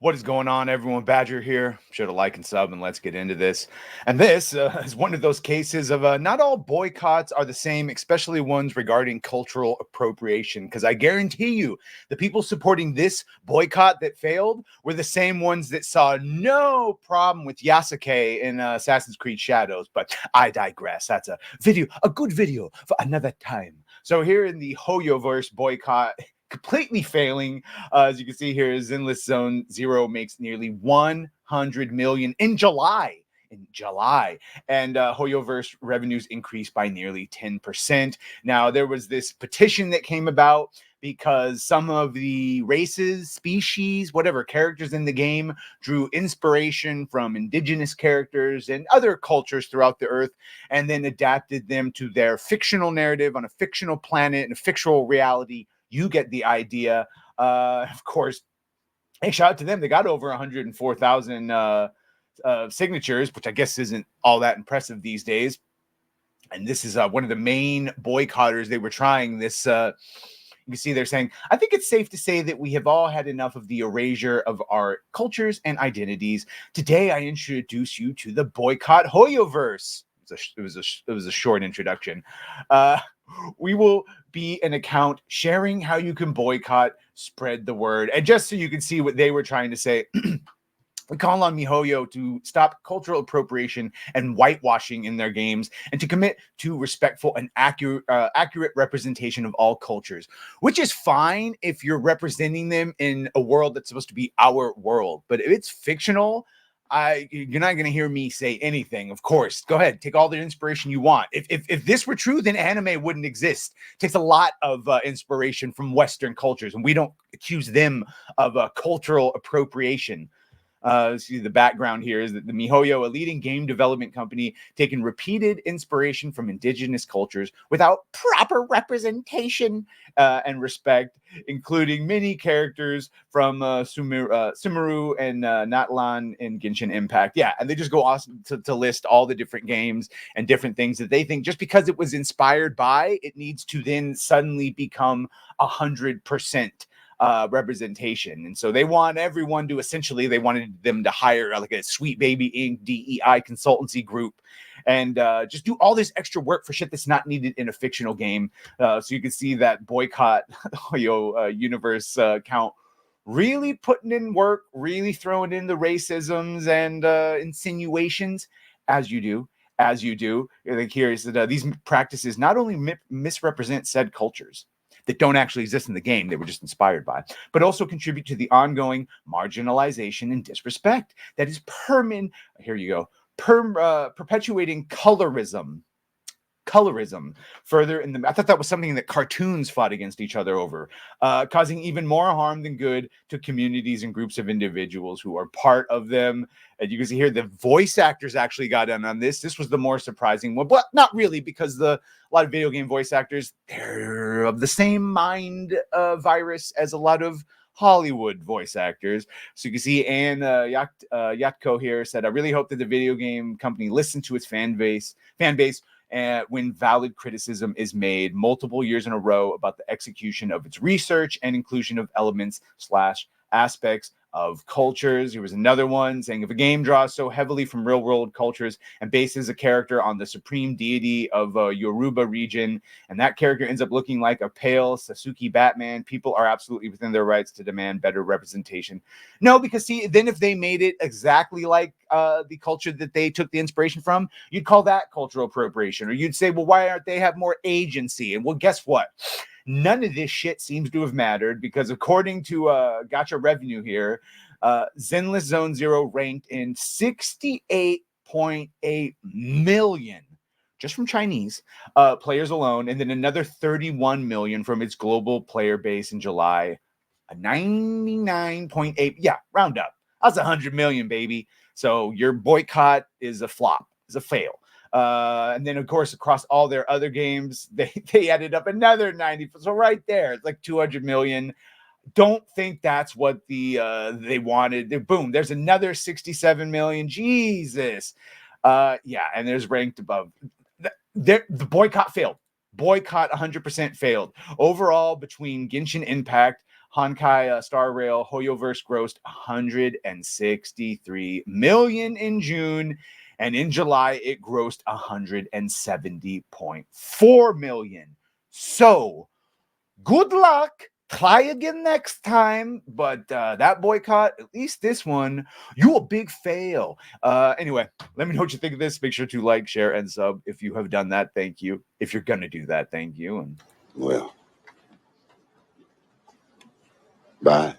What is going on, everyone? Badger here. Should have like and sub, and let's get into this. And this is one of those cases of not all boycotts are the same, especially ones regarding cultural appropriation. Because I guarantee you, the people supporting this boycott that failed were the same ones that saw no problem with Yasuke in Assassin's Creed Shadows. But I digress. That's a good video for another time. So here in the HoYoverse Boycott, completely failing. As you can see here, Zenless Zone Zero makes nearly 100 million in July. And HoYoverse revenues increased by nearly 10%. Now, there was this petition that came about because some of the races, species, whatever characters in the game drew inspiration from indigenous characters and other cultures throughout the earth, and then adapted them to their fictional narrative on a fictional planet and a fictional reality. You get the idea. Of course, hey, shout out to them. They got over 104,000 signatures, which I guess isn't all that impressive these days. And this is one of the main boycotters. They were trying this. You can see they're saying, I think it's safe to say that we have all had enough of the erasure of our cultures and identities. Today, I introduce you to the boycott HoYoverse. It was a short introduction. We will be an account sharing how you can boycott, spread the word. And just so you can see what they were trying to say, we call on MiHoYo to stop cultural appropriation and whitewashing in their games and to commit to respectful and accurate representation of all cultures, which is fine if you're representing them in a world that's supposed to be our world. But if it's fictional, you're not going to hear me say anything. Of course, go ahead, take all the inspiration you want. If this were true, then anime wouldn't exist. It takes a lot of inspiration from Western cultures, and we don't accuse them of cultural appropriation. See, the background here is that the MiHoYo, a leading game development company, taking repeated inspiration from indigenous cultures without proper representation and respect, including many characters from Sumeru and Natlan in Genshin Impact. Yeah, and they just go on to list all the different games and different things that they think just because it was inspired by, it needs to then suddenly become 100%. Representation. And so they want everyone to they wanted them to hire like a Sweet Baby Inc. DEI consultancy group and just do all this extra work for shit that's not needed in a fictional game. So you can see that boycott universe count really putting in work, really throwing in the racisms and insinuations as you do. Like here is that these practices not only misrepresent said cultures that don't actually exist in the game, they were just inspired by, but also contribute to the ongoing marginalization and disrespect that is perpetuating colorism further in the. I thought that was something that cartoons fought against each other over, causing even more harm than good to communities and groups of individuals who are part of them. And you can see here the voice actors actually got in on this. This was the more surprising one, but not really, because a lot of video game voice actors, they're of the same mind virus as a lot of Hollywood voice actors. So you can see Anne Yatko here said, I really hope that the video game company listens to its fan base when valid criticism is made multiple years in a row about the execution of its research and inclusion of elements / aspects of cultures. Here was another one saying, if a game draws so heavily from real world cultures and bases a character on the supreme deity of a Yoruba region, and that character ends up looking like a pale Sasuke Batman, people are absolutely within their rights to demand better representation. No, because see, then if they made it exactly like the culture that they took the inspiration from, you'd call that cultural appropriation, or you'd say, well, why aren't they have more agency? And well, guess what? None of this shit seems to have mattered, because according to Gacha Revenue here, Zenless Zone Zero ranked in 68.8 million just from Chinese players alone, and then another 31 million from its global player base in July. A 99.8, yeah, round up. That's 100 million, baby. So your boycott is a flop, is a fail. And then, of course, across all their other games, they added up another 90. So right there, it's like 200 million. Don't think that's what they wanted. Boom, there's another 67 million. Jesus. Yeah, and there's ranked above. The boycott failed. Boycott 100% failed. Overall, between Genshin Impact, Honkai Star Rail HoYoverse grossed 163 million in June, and in July it grossed 170.4 million. So good luck. Try again next time. But that boycott, at least this one, you a big fail. Anyway, let me know what you think of this. Make sure to like, share, and sub. If you have done that, thank you. If you're gonna do that, thank you. And well, bye.